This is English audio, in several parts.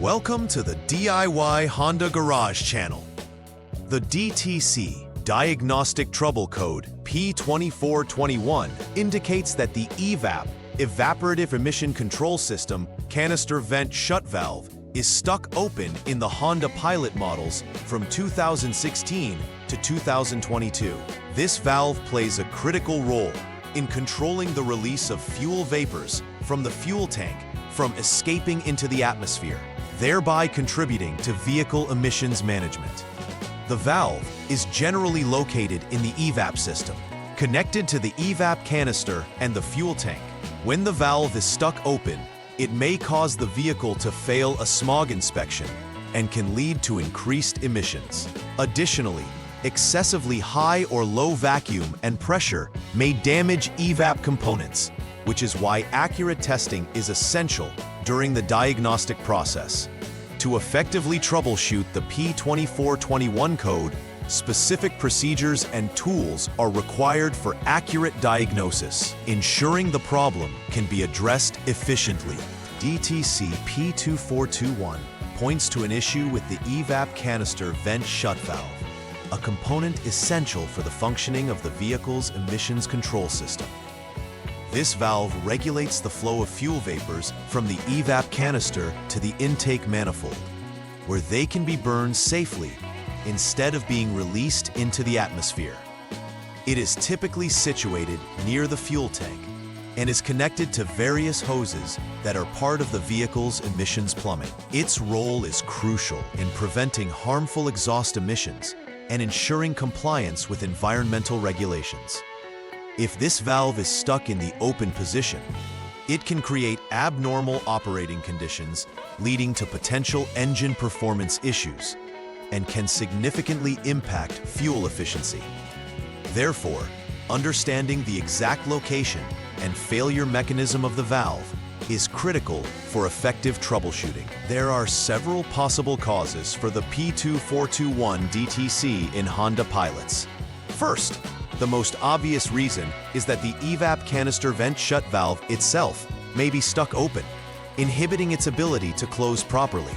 Welcome to the DIY Honda Garage channel. The DTC Diagnostic Trouble Code P2421 indicates that the EVAP, Evaporative Emission Control System, canister vent shut valve is stuck open in the Honda Pilot models from 2016 to 2022. This valve plays a critical role in controlling the release of fuel vapors from the fuel tank from escaping into the atmosphere, thereby contributing to vehicle emissions management. The valve is generally located in the EVAP system, connected to the EVAP canister and the fuel tank. When the valve is stuck open, it may cause the vehicle to fail a smog inspection and can lead to increased emissions. Additionally, excessively high or low vacuum and pressure may damage EVAP components, which is why accurate testing is essential during the diagnostic process. To effectively troubleshoot the P2421 code, specific procedures and tools are required for accurate diagnosis, ensuring the problem can be addressed efficiently. DTC P2421 points to an issue with the EVAP canister vent shut valve, a component essential for the functioning of the vehicle's emissions control system. This valve regulates the flow of fuel vapors from the EVAP canister to the intake manifold, where they can be burned safely instead of being released into the atmosphere. It is typically situated near the fuel tank and is connected to various hoses that are part of the vehicle's emissions plumbing. Its role is crucial in preventing harmful exhaust emissions and ensuring compliance with environmental regulations. If this valve is stuck in the open position, it can create abnormal operating conditions, leading to potential engine performance issues, and can significantly impact fuel efficiency. Therefore, understanding the exact location and failure mechanism of the valve is critical for effective troubleshooting. There are several possible causes for the P2421 DTC in Honda Pilots. First, the most obvious reason is that the EVAP canister vent shut valve itself may be stuck open, inhibiting its ability to close properly.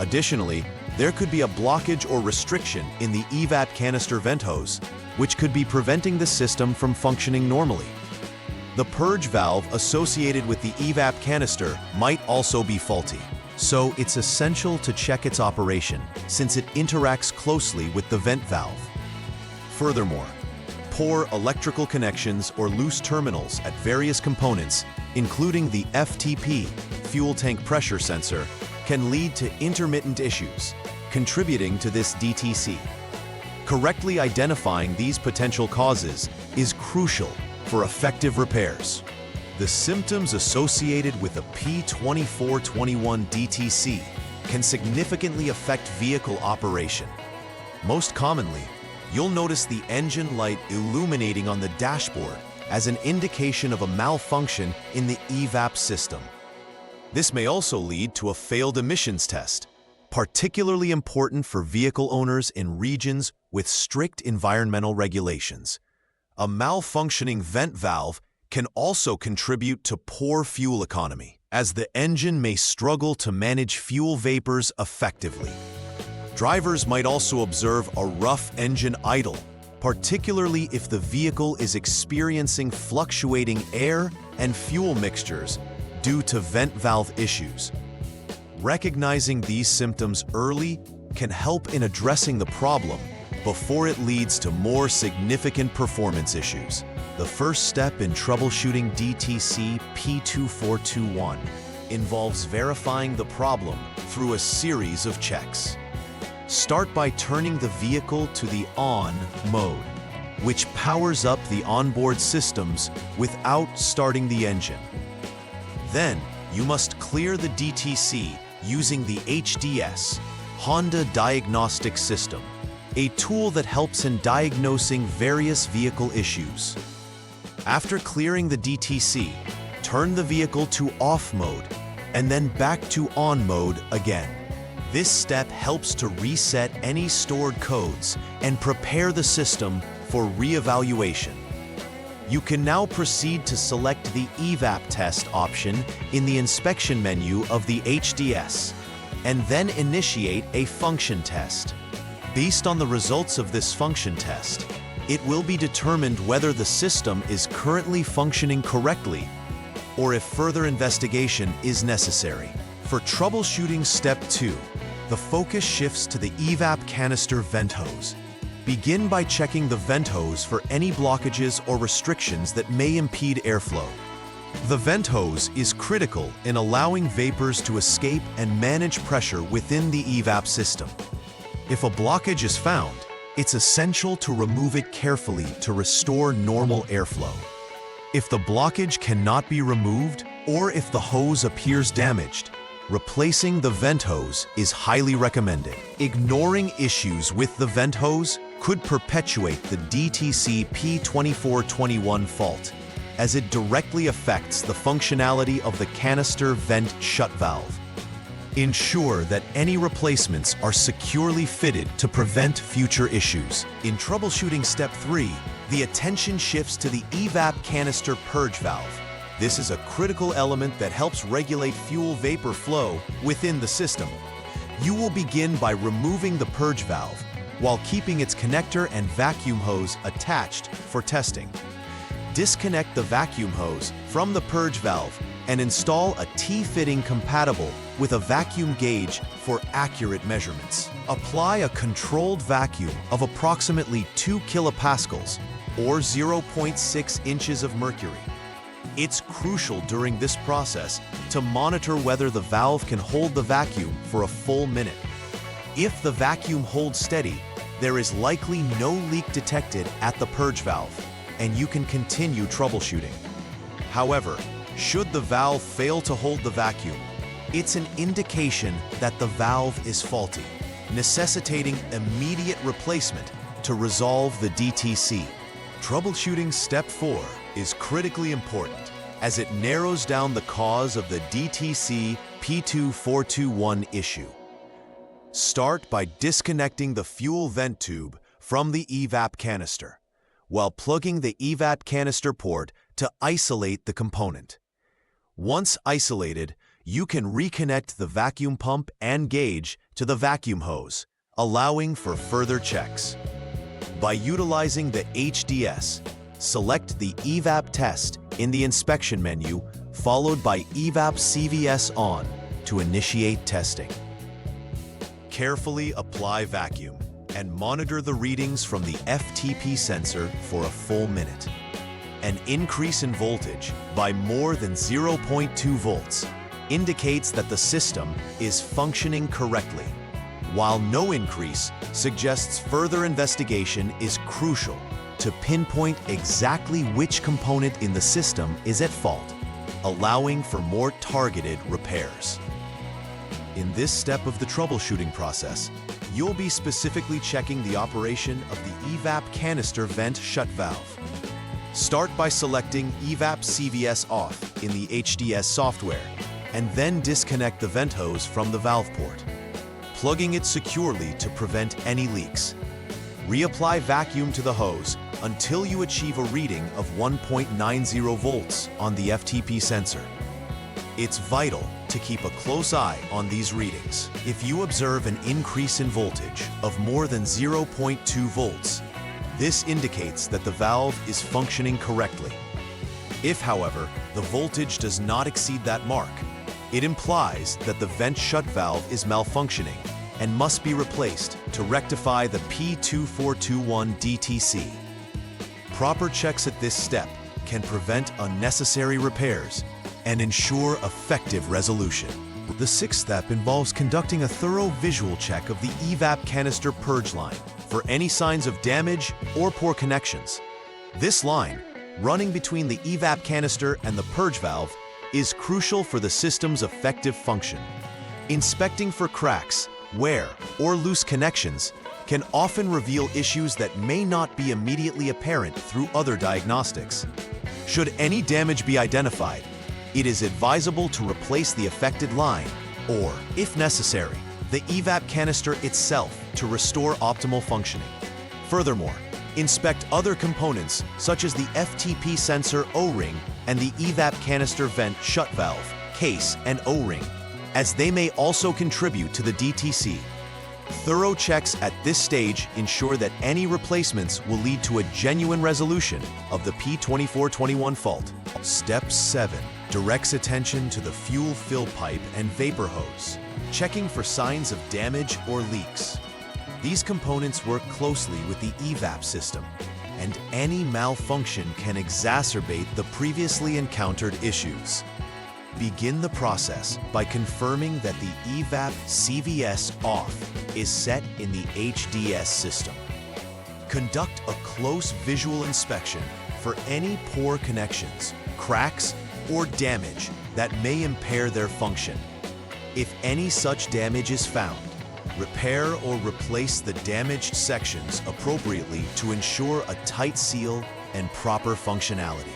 Additionally, there could be a blockage or restriction in the EVAP canister vent hose, which could be preventing the system from functioning normally. The purge valve associated with the EVAP canister might also be faulty, so it's essential to check its operation since it interacts closely with the vent valve. Furthermore, poor electrical connections or loose terminals at various components, including the FTP, fuel tank pressure sensor, can lead to intermittent issues, contributing to this DTC. Correctly identifying these potential causes is crucial for effective repairs. The symptoms associated with a P2421 DTC can significantly affect vehicle operation. Most commonly, you'll notice the engine light illuminating on the dashboard as an indication of a malfunction in the EVAP system. This may also lead to a failed emissions test, particularly important for vehicle owners in regions with strict environmental regulations. A malfunctioning vent valve can also contribute to poor fuel economy, as the engine may struggle to manage fuel vapors effectively. Drivers might also observe a rough engine idle, particularly if the vehicle is experiencing fluctuating air and fuel mixtures due to vent valve issues. Recognizing these symptoms early can help in addressing the problem before it leads to more significant performance issues. The first step in troubleshooting DTC P2421 involves verifying the problem through a series of checks. Start by turning the vehicle to the on mode, which powers up the onboard systems without starting the engine. Then, you must clear the DTC using the HDS, Honda Diagnostic System, a tool that helps in diagnosing various vehicle issues. After clearing the DTC, turn the vehicle to off mode and then back to on mode again. This step helps to reset any stored codes and prepare the system for re-evaluation. You can now proceed to select the EVAP test option in the inspection menu of the HDS and then initiate a function test. Based on the results of this function test, it will be determined whether the system is currently functioning correctly or if further investigation is necessary. For troubleshooting step 2, the focus shifts to the EVAP canister vent hose. Begin by checking the vent hose for any blockages or restrictions that may impede airflow. The vent hose is critical in allowing vapors to escape and manage pressure within the EVAP system. If a blockage is found, it's essential to remove it carefully to restore normal airflow. If the blockage cannot be removed, or if the hose appears damaged, replacing the vent hose is highly recommended. Ignoring issues with the vent hose could perpetuate the DTC P2421 fault, as it directly affects the functionality of the canister vent shut valve. Ensure that any replacements are securely fitted to prevent future issues. In troubleshooting step 3, the attention shifts to the EVAP canister purge valve. This is a critical element that helps regulate fuel vapor flow within the system. You will begin by removing the purge valve while keeping its connector and vacuum hose attached for testing. Disconnect the vacuum hose from the purge valve and install a T-fitting compatible with a vacuum gauge for accurate measurements. Apply a controlled vacuum of approximately 2 kilopascals or 0.6 inches of mercury. It's crucial during this process to monitor whether the valve can hold the vacuum for a full minute. If the vacuum holds steady, there is likely no leak detected at the purge valve, and you can continue troubleshooting. However, should the valve fail to hold the vacuum, it's an indication that the valve is faulty, necessitating immediate replacement to resolve the DTC. Troubleshooting step 4 is critically important as it narrows down the cause of the DTC P2421 issue. Start by disconnecting the fuel vent tube from the EVAP canister, while plugging the EVAP canister port to isolate the component. Once isolated, you can reconnect the vacuum pump and gauge to the vacuum hose, allowing for further checks. By utilizing the HDS, select the EVAP test in the inspection menu, followed by EVAP CVS on to initiate testing. Carefully apply vacuum and monitor the readings from the FTP sensor for a full minute. An increase in voltage by more than 0.2 volts indicates that the system is functioning correctly, while no increase suggests further investigation is crucial to pinpoint exactly which component in the system is at fault, allowing for more targeted repairs. In this step of the troubleshooting process, you'll be specifically checking the operation of the EVAP canister vent shut valve. Start by selecting EVAP CVS off in the HDS software, and then disconnect the vent hose from the valve port, plugging it securely to prevent any leaks. Reapply vacuum to the hose until you achieve a reading of 1.90 volts on the FTP sensor. It's vital to keep a close eye on these readings. If you observe an increase in voltage of more than 0.2 volts, this indicates that the valve is functioning correctly. If, however, the voltage does not exceed that mark, it implies that the vent shut valve is malfunctioning and must be replaced to rectify the P2421 DTC. Proper checks at this step can prevent unnecessary repairs and ensure effective resolution. The sixth step involves conducting a thorough visual check of the EVAP canister purge line for any signs of damage or poor connections. This line, running between the EVAP canister and the purge valve, is crucial for the system's effective function. Inspecting for cracks, wear, or loose connections can often reveal issues that may not be immediately apparent through other diagnostics. Should any damage be identified, it is advisable to replace the affected line or, if necessary, the EVAP canister itself to restore optimal functioning. Furthermore, inspect other components such as the FTP sensor O-ring and the EVAP canister vent shut valve, case, and O-ring, as they may also contribute to the DTC. Thorough checks at this stage ensure that any replacements will lead to a genuine resolution of the P2421 fault. Step 7 directs attention to the fuel fill pipe and vapor hose, checking for signs of damage or leaks. These components work closely with the EVAP system, and any malfunction can exacerbate the previously encountered issues. Begin the process by confirming that the EVAP CVS off is set in the HDS system. Conduct a close visual inspection for any poor connections, cracks, or damage that may impair their function. If any such damage is found, repair or replace the damaged sections appropriately to ensure a tight seal and proper functionality.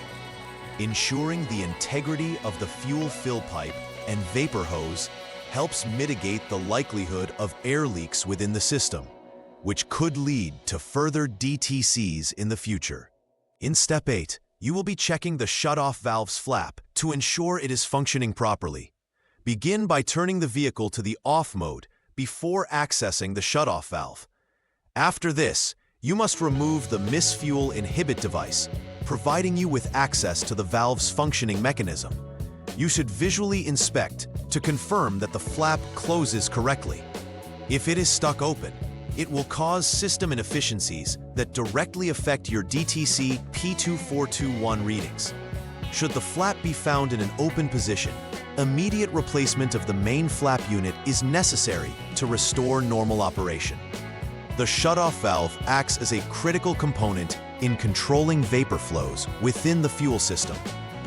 Ensuring the integrity of the fuel fill pipe and vapor hose helps mitigate the likelihood of air leaks within the system, which could lead to further DTCs in the future. In Step 8, you will be checking the shutoff valve's flap to ensure it is functioning properly. Begin by turning the vehicle to the off mode before accessing the shutoff valve. After this, you must remove the misfuel inhibit device, providing you with access to the valve's functioning mechanism. You should visually inspect to confirm that the flap closes correctly. If it is stuck open, it will cause system inefficiencies that directly affect your DTC P2421 readings. Should the flap be found in an open position, immediate replacement of the main flap unit is necessary to restore normal operation. The shutoff valve acts as a critical component in controlling vapor flows within the fuel system,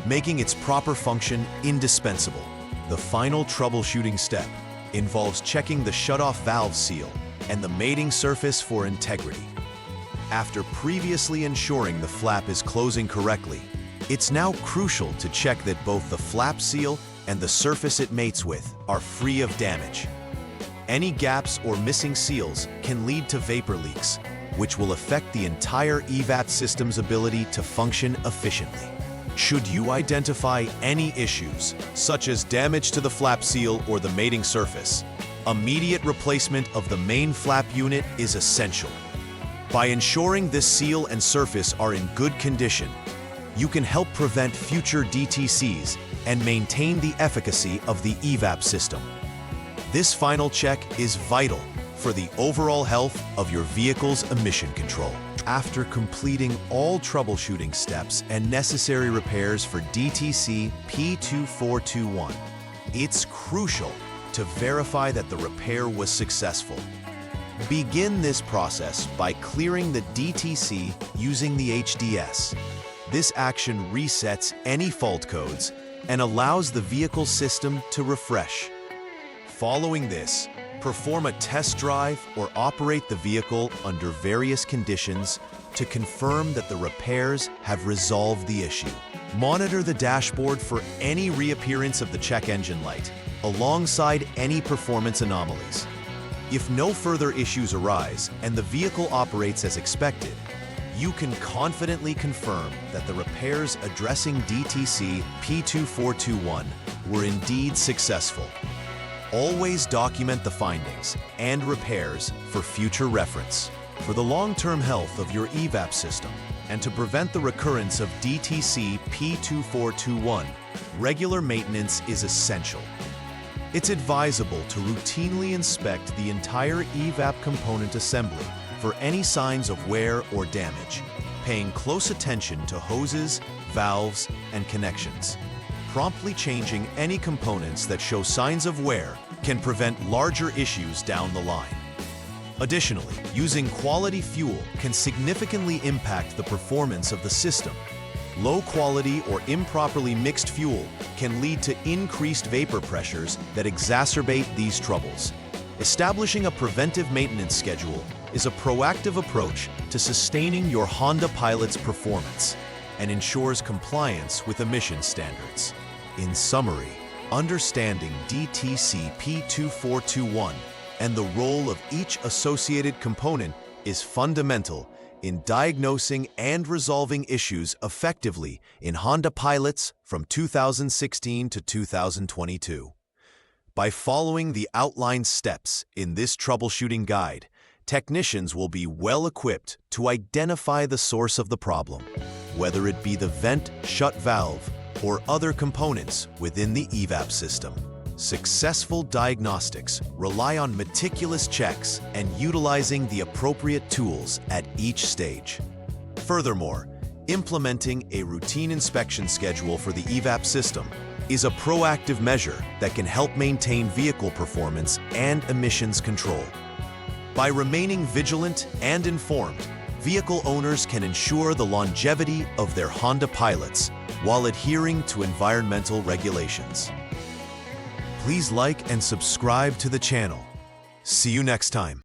making its proper function indispensable. The final troubleshooting step involves checking the shutoff valve seal and the mating surface for integrity. After previously ensuring the flap is closing correctly, it's now crucial to check that both the flap seal and the surface it mates with are free of damage. Any gaps or missing seals can lead to vapor leaks, which will affect the entire EVAP system's ability to function efficiently. Should you identify any issues, such as damage to the flap seal or the mating surface, immediate replacement of the main flap unit is essential. By ensuring this seal and surface are in good condition, you can help prevent future DTCs and maintain the efficacy of the EVAP system. This final check is vital for the overall health of your vehicle's emission control. After completing all troubleshooting steps and necessary repairs for DTC P2421, it's crucial to verify that the repair was successful. Begin this process by clearing the DTC using the HDS. This action resets any fault codes and allows the vehicle system to refresh. Following this, perform a test drive or operate the vehicle under various conditions to confirm that the repairs have resolved the issue. Monitor the dashboard for any reappearance of the check engine light, alongside any performance anomalies. If no further issues arise and the vehicle operates as expected, you can confidently confirm that the repairs addressing DTC P2421 were indeed successful. Always document the findings and repairs for future reference. For the long-term health of your EVAP system and to prevent the recurrence of DTC P2421, regular maintenance is essential. It's advisable to routinely inspect the entire EVAP component assembly for any signs of wear or damage, paying close attention to hoses, valves, and connections. Promptly changing any components that show signs of wear can prevent larger issues down the line. Additionally, using quality fuel can significantly impact the performance of the system. Low quality or improperly mixed fuel can lead to increased vapor pressures that exacerbate these troubles. Establishing a preventive maintenance schedule is a proactive approach to sustaining your Honda Pilot's performance and ensures compliance with emission standards. In summary, understanding DTC P2421 and the role of each associated component is fundamental in diagnosing and resolving issues effectively in Honda Pilots from 2016 to 2022. By following the outlined steps in this troubleshooting guide, technicians will be well equipped to identify the source of the problem, whether it be the vent shut valve or other components within the EVAP system. Successful diagnostics rely on meticulous checks and utilizing the appropriate tools at each stage. Furthermore, implementing a routine inspection schedule for the EVAP system is a proactive measure that can help maintain vehicle performance and emissions control. By remaining vigilant and informed, vehicle owners can ensure the longevity of their Honda Pilots while adhering to environmental regulations. Please like and subscribe to the channel. See you next time.